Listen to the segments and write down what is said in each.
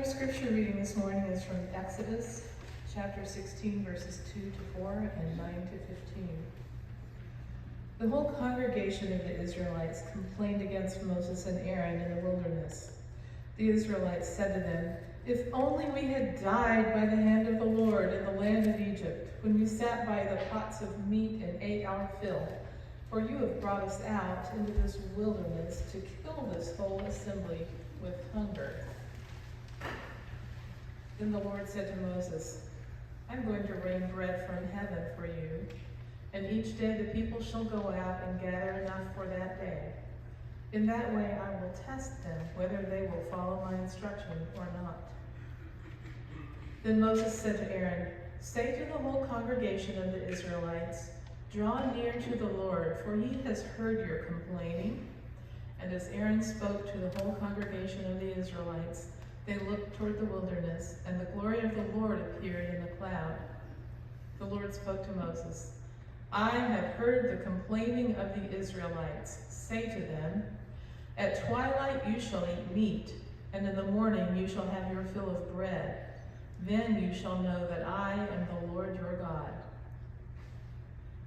scripture reading this morning is from Exodus chapter 16, verses 2 to 4 and 9 to 15. The whole congregation of the Israelites complained against Moses and Aaron in the wilderness. The Israelites said to them, "If only we had died by the hand of the Lord in the land of Egypt, when we sat by the pots of meat and ate our fill. For you have brought us out into this wilderness to kill this whole assembly with hunger." Then the Lord said to Moses, "I'm going to rain bread from heaven for you, and each day the people shall go out and gather enough for that day. In that way I will test them whether they will follow my instruction or not." Then Moses said to Aaron, "Say to the whole congregation of the Israelites, 'Draw near to the Lord, for he has heard your complaining.'" And as Aaron spoke to the whole congregation of the Israelites, they looked toward the wilderness, and the glory of the Lord appeared in the cloud. The Lord spoke to Moses, "I have heard the complaining of the Israelites. Say to them, 'At twilight you shall eat meat, and in the morning you shall have your fill of bread. Then you shall know that I am the Lord your God.'"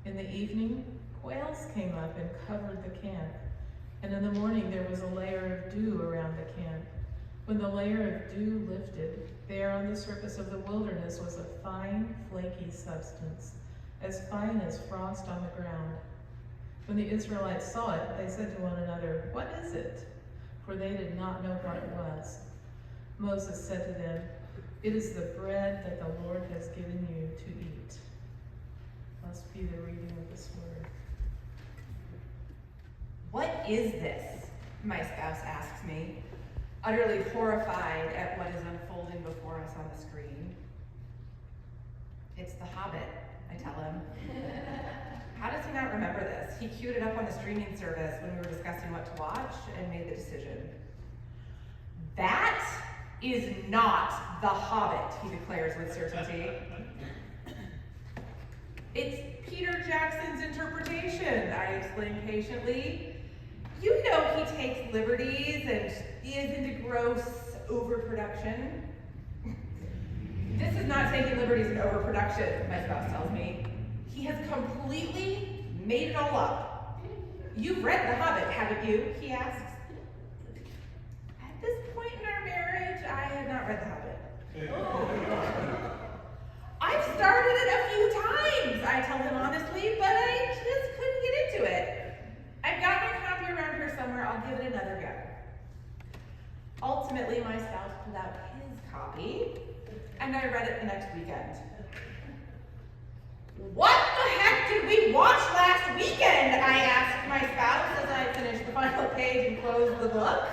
In the evening, quails came up and covered the camp, and in the morning there was a layer of dew around the camp. When the layer of dew lifted, there on the surface of the wilderness was a fine, flaky substance, as fine as frost on the ground. When the Israelites saw it, they said to one another, "What is it?" For they did not know what it was. Moses said to them, "It is the bread that the Lord has given you to eat." Must be the reading of this word. "What is this?" my spouse asks me, utterly horrified at what is unfolding before us on the screen. "It's The Hobbit," I tell him. How does he not remember this? He queued it up on the streaming service when we were discussing what to watch and made the decision. "That is not The Hobbit," he declares with certainty. "It's Peter Jackson's interpretation," I explain patiently. "You know he takes liberties and is into gross overproduction." "This is not taking liberties and overproduction," my spouse tells me. "He has completely made it all up." "You've read The Hobbit, haven't you?" he asks. At this point in our marriage, I had not read The Hobbit. "I've started it a few times," I tell him honestly, "but I just couldn't get into it. I've got my copy around here somewhere. I'll give it another go." Ultimately, my spouse pulled out his copy, and I read it the next weekend. "What the heck did we watch last weekend?" I asked my spouse as I finished the final page and closed the book.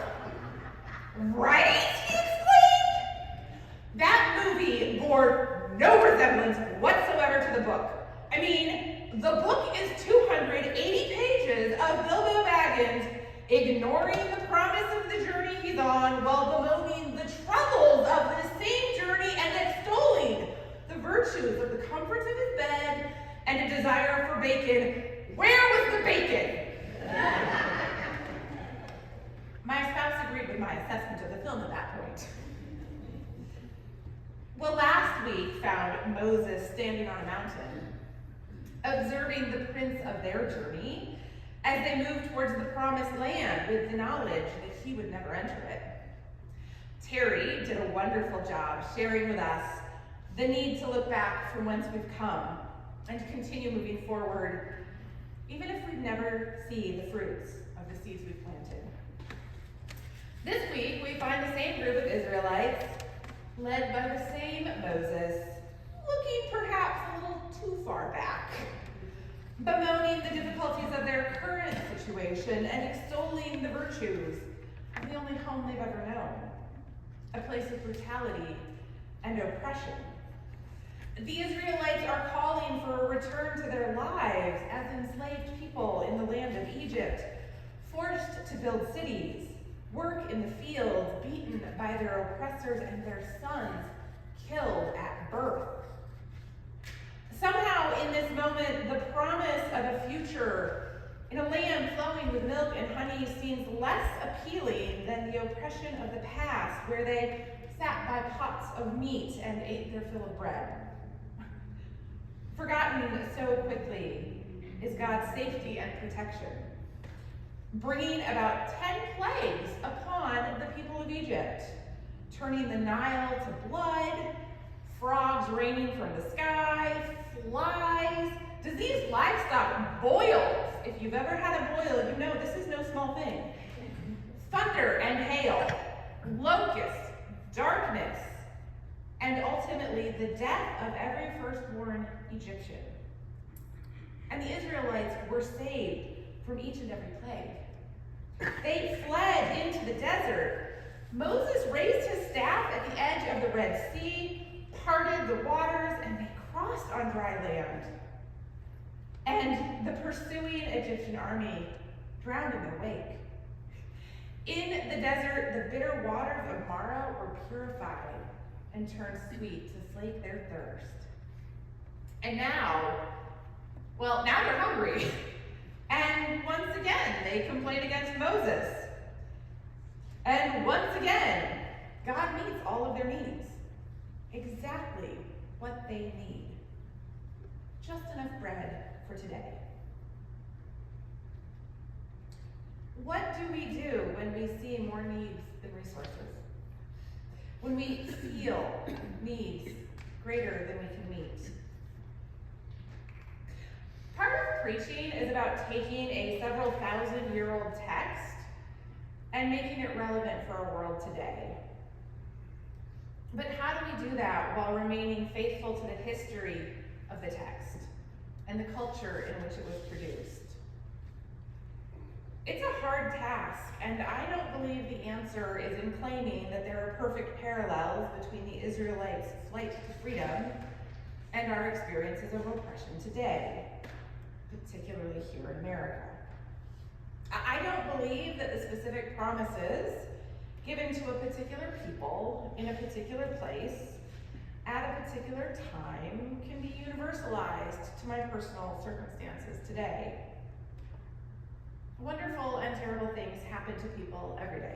"Right?" he exclaimed. That movie bore no resemblance whatsoever to the book. I mean, the book is 280 pages of Bilbo Baggins ignoring the promise of the journey he's on while bemoaning the troubles of the same journey and extolling the virtues of the comforts of his bed and a desire for bacon. Where was the bacon? My spouse agreed with my assessment of the film at that point. Well, last week found Moses standing on a mountain, observing the prints of their journey as they moved towards the promised land with the knowledge that he would never enter it. Terry did a wonderful job sharing with us the need to look back from whence we've come and to continue moving forward, even if we never see the fruits of the seeds we've planted. This week, we find the same group of Israelites, led by the same Moses, looking perhaps a little too far back, bemoaning the difficulties of their current situation and extolling the virtues of the only home they've ever known, a place of brutality and oppression. The Israelites are calling for a return to their lives as enslaved people in the land of Egypt, forced to build cities, work in the fields, beaten by their oppressors, and their sons killed at birth. Somehow, in this moment, the promise of a future in a land flowing with milk and honey seems less appealing than the oppression of the past, where they sat by pots of meat and ate their fill of bread. Forgotten so quickly is God's safety and protection, bringing about 10 plagues upon the people of Egypt, turning the Nile to blood, frogs raining from the sky, flies, diseased livestock, boils. If you've ever had a boil, you know this is no small thing. Thunder and hail, locusts, darkness, and ultimately the death of every firstborn Egyptian. And the Israelites were saved from each and every plague. They fled into the desert. Moses raised his staff at the edge of the Red Sea, parted the waters, and they crossed on dry land. And the pursuing Egyptian army drowned in their wake. In the desert, the bitter waters of Marah were purified and turned sweet to slake their thirst. And now they're hungry. And once again, they complain against Moses. And once again, God meets all of their needs. Exactly what they need. Just enough bread for today. What do we do when we see more needs than resources? When we feel needs greater than we can meet? Part of preaching is about taking a several thousand-year-old text and making it relevant for our world today. But how do we do that while remaining faithful to the history of the text and the culture in which it was produced? It's a hard task, and I don't believe the answer is in claiming that there are perfect parallels between the Israelites' flight to freedom and our experiences of oppression today, particularly here in America. I don't believe that the specific promises given to a particular people in a particular place at a particular time can be universalized to my personal circumstances today. Wonderful and terrible things happen to people every day.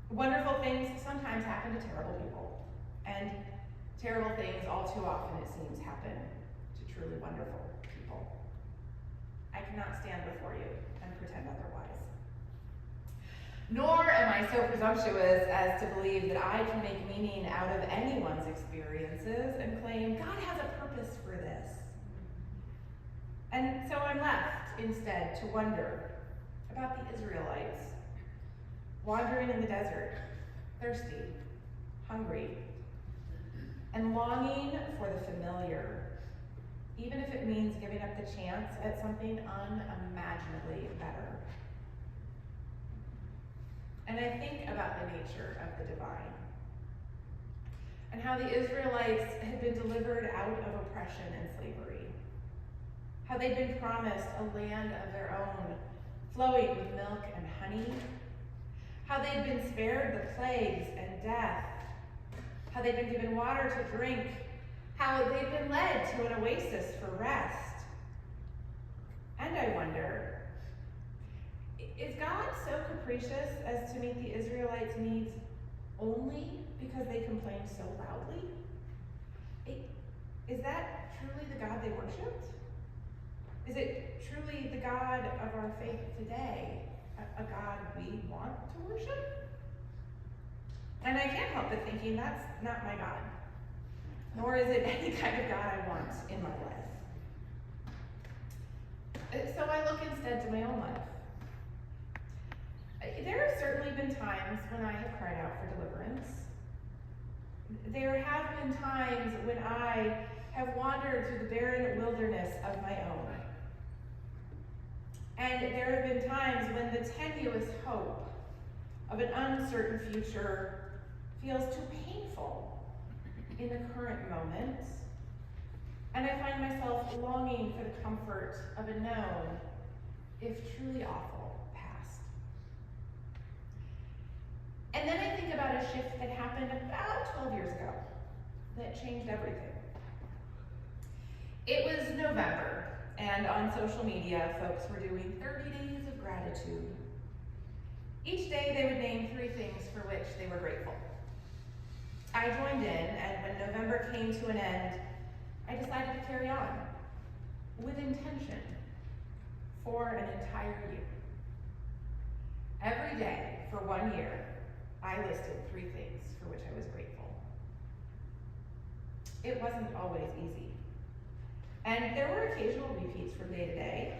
Wonderful things sometimes happen to terrible people, and terrible things all too often, it seems, happen to truly wonderful people. I cannot stand before you and pretend otherwise. Nor am I so presumptuous as to believe that I can make meaning out of anyone's experiences and claim God has a purpose for this. And so I'm left instead to wonder about the Israelites, wandering in the desert, thirsty, hungry, and longing for the familiar, even if it means giving up the chance at something unimaginably better. And I think about the nature of the divine, and how the Israelites had been delivered out of oppression and slavery, how they'd been promised a land of their own, flowing with milk and honey, how they'd been spared the plagues and death, how they'd been given water to drink, how they'd been led to an oasis for rest. And I wonder, is God so capricious as to meet the Israelites' needs only because they complained so loudly? Is that truly the God they worshipped? Is it truly the God of our faith today, a God we want to worship? And I can't help but thinking that's not my God, nor is it any kind of God I want in my life. So I look instead to my own life. There have certainly been times when I have cried out for deliverance. There have been times when I have wandered through the barren wilderness of my own. And there have been times when the tenuous hope of an uncertain future feels too painful in the current moment. And I find myself longing for the comfort of a known, if truly awful, past. And then I think about a shift that happened about 12 years ago that changed everything. It was November, and on social media, folks were doing 30 days of gratitude. Each day they would name 3 things for which they were grateful. I joined in, and when November came to an end, I decided to carry on with intention for an entire year. Every day for 1 year, I listed 3 things for which I was grateful. It wasn't always easy. And there were occasional repeats from day to day.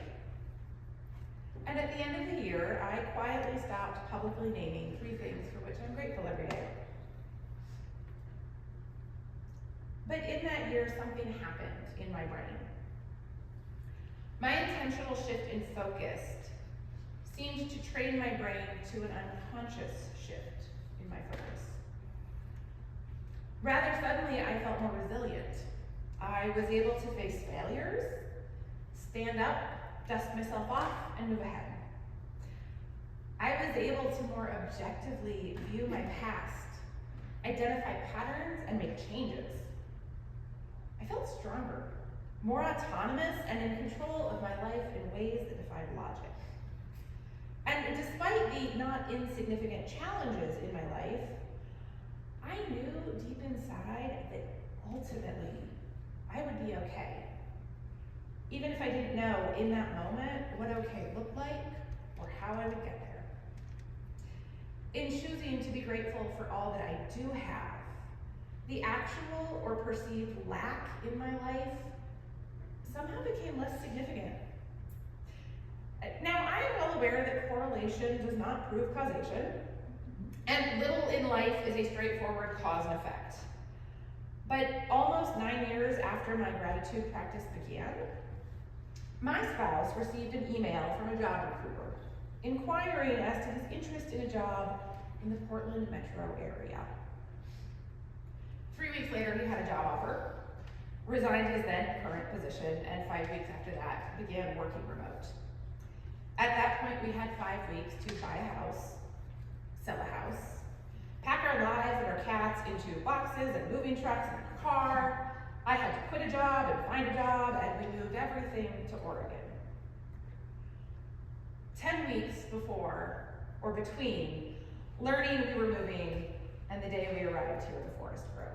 And at the end of the year, I quietly stopped publicly naming 3 things for which I'm grateful every day. But in that year, something happened in my brain. My intentional shift in focus seemed to train my brain to an unconscious shift in my focus. Rather suddenly, I felt more resilient. I was able to face failures, stand up, dust myself off, and move ahead. I was able to more objectively view my past, identify patterns, and make changes. I felt stronger, more autonomous, and in control of my life in ways that defied logic. And despite the not insignificant challenges in my life, I knew deep inside that ultimately I would be okay. Even if I didn't know in that moment what okay looked like or how I would get there. In choosing to be grateful for all that I do have, the actual or perceived lack in my life somehow became less significant. Now, I am well aware that correlation does not prove causation, and little in life is a straightforward cause and effect. But almost 9 years after my gratitude practice began, my spouse received an email from a job recruiter inquiring as to his interest in a job in the Portland metro area. 3 weeks later, he had a job offer, resigned his then current position, and 5 weeks after that, began working remote. At that point, we had 5 weeks to buy a house, sell a house, pack our lives and our cats into boxes and moving trucks and a car. I had to quit a job and find a job, and we moved everything to Oregon. 10 weeks before, or between, learning we were moving and the day we arrived here at the Forest Grove.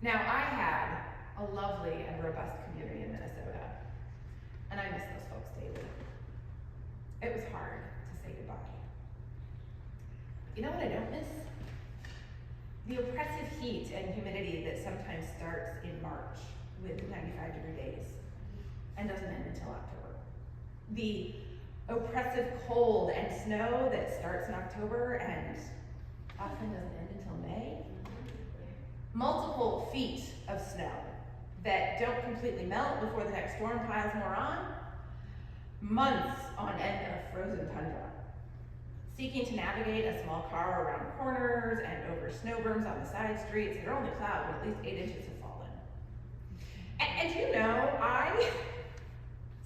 Now, I had a lovely and robust community in Minnesota, and I miss those folks daily. It was hard to say goodbye. You know what I don't miss? The oppressive heat and humidity that sometimes starts in March with 95-degree days and doesn't end until October. The oppressive cold and snow that starts in October and often doesn't end until May. Multiple feet of snow that don't completely melt before the next storm piles more on. Months on end of frozen tundra. Seeking to navigate a small car around corners and over snow berms on the side streets that are only plowed when at least 8 inches have fallen. And you know, I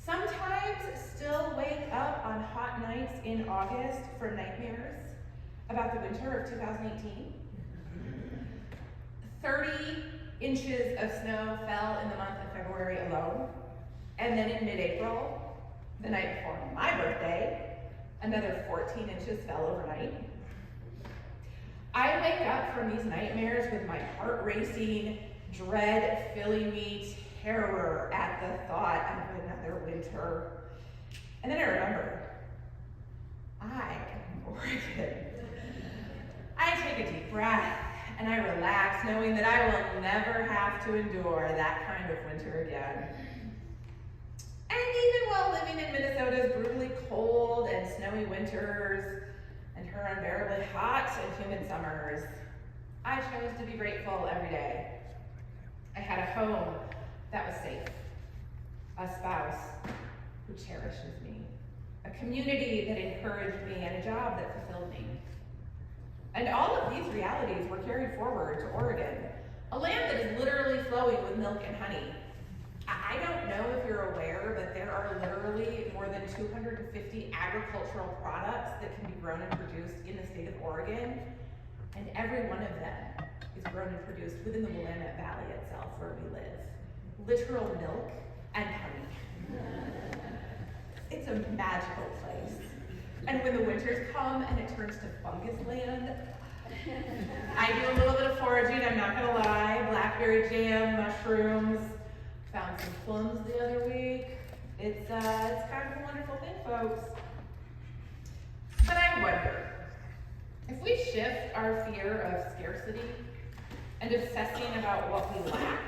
sometimes still wake up on hot nights in August from nightmares about the winter of 2018. 30 inches of snow fell in the month of February alone. And then in mid-April, the night before my birthday, another 14 inches fell overnight. I wake up from these nightmares with my heart racing, dread filling me, terror at the thought of another winter. And then I remember, I am Oregon. I take a deep breath and I relax, knowing that I will never have to endure that kind of winter again. And even while living in Minnesota's brutally cold and snowy winters and her unbearably hot and humid summers, I chose to be grateful every day. I had a home that was safe, a spouse who cherishes me, a community that encouraged me, and a job that fulfilled me. And all of these realities were carried forward to Oregon, a land that is literally flowing with milk and honey. I don't know if you're aware, but there are literally more than 250 agricultural products that can be grown and produced in the state of Oregon, and every one of them is grown and produced within the Willamette Valley itself, where we live. Literal milk and honey. It's a magical place. And when the winters come and it turns to fungus land, I I do a little bit of foraging, I'm not gonna lie. Blackberry jam, mushrooms, found some plums the other week. It's kind of a wonderful thing, folks. But I wonder, if we shift our fear of scarcity and obsessing about what we lack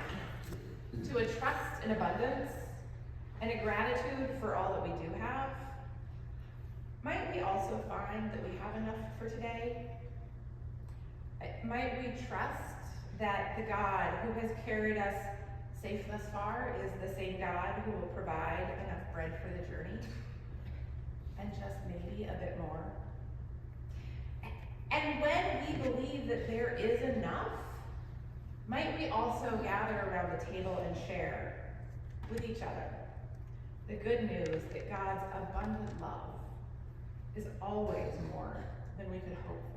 to a trust in abundance and a gratitude for all that we do have, might we also find that we have enough for today? Might we trust that the God who has carried us safe thus far is the same God who will provide enough bread for the journey? And just maybe a bit more. And when we believe that there is enough, might we also gather around the table and share with each other the good news that God's abundant love is always more than we could hope for.